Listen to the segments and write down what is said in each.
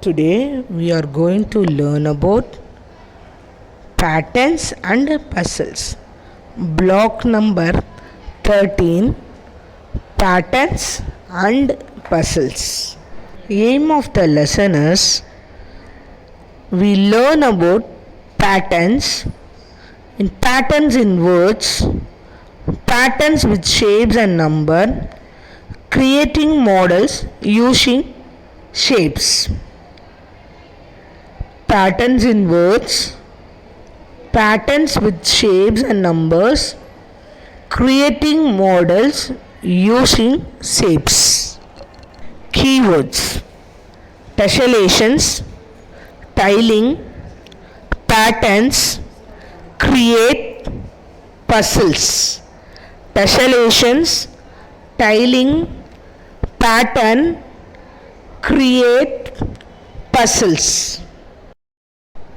Today we are going to learn about patterns and puzzles. Block number 13, patterns and puzzles. Aim of the lesson is we learn about patterns in words, patterns with shapes and number, creating models using shapes. Patterns in words, patterns with shapes and numbers, creating models using shapes. Keywords: tessellations, tiling, patterns, create, puzzles. Tessellations, tiling, pattern, create, puzzles.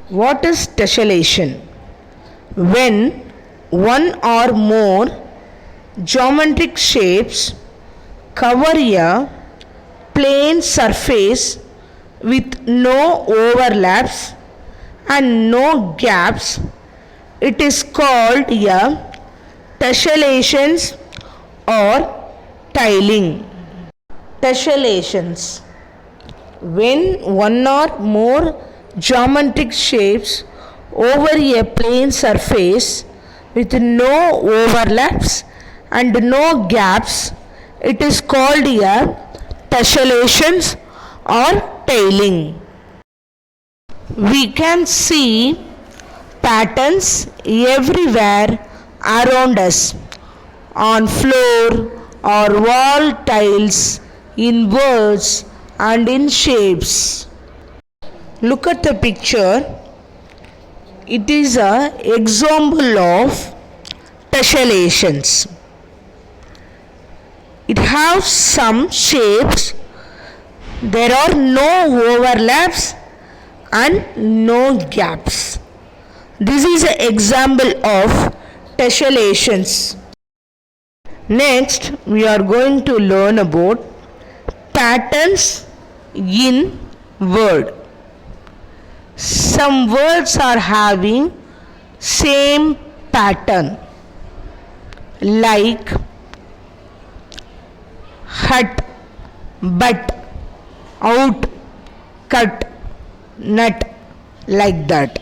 What is tessellation? When one or more geometric shapes cover a plane surface with no overlaps and no gaps, it is called a tessellations or tiling. Tessellations: when one or more geometric shapes over a plane surface with no overlaps and no gaps, it is called a tessellations or tiling. We can see patterns everywhere around us, on floor or wall tiles, in words and in shapes. Look at the picture. It is an example of tessellations. It has some shapes. There are no overlaps and no gaps. This is an example of tessellations. Next, we are going to learn about patterns in word. Some words are having same pattern, like hut, but, out, cut, nut, like that.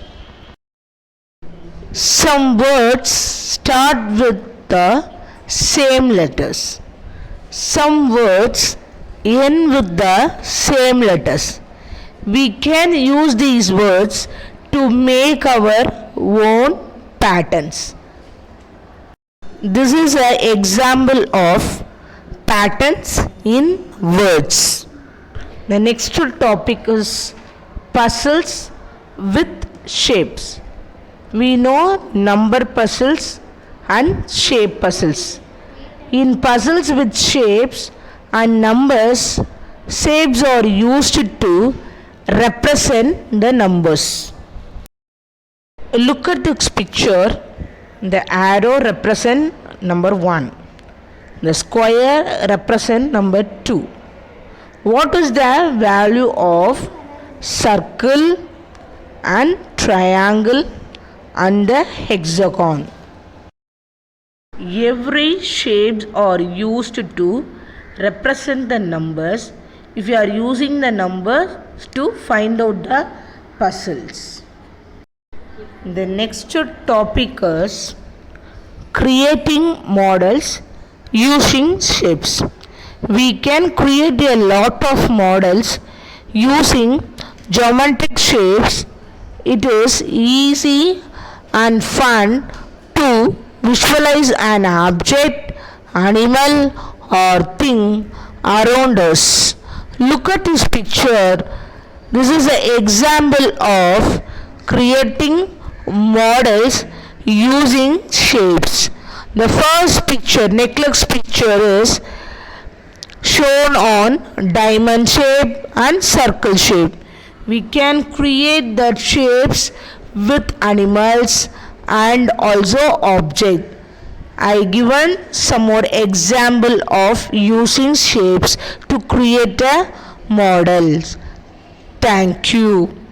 Some words start with the same letters. Some words end with the same letters. We can use these words to make our own patterns. This is an example of patterns in words. The next topic is puzzles with shapes. We know number puzzles and shape puzzles. In puzzles with shapes and numbers, shapes are used to represent the numbers. Look at this picture. The arrow represent number 1. The square represent number 2. What is the value of circle and triangle and the hexagon? Every shapes are used to represent the numbers. If you are using the numbers to find out the puzzles. The next topic is creating models using shapes. We can create a lot of models using geometric shapes. It is easy and fun to visualize an object, animal or thing around us. Look at this picture. This is an example of creating models using shapes. The first picture, necklace picture, is shown on diamond shape and circle shape. We can create the shapes with animals and also object. I given some more example of using shapes to create a models. Thank you.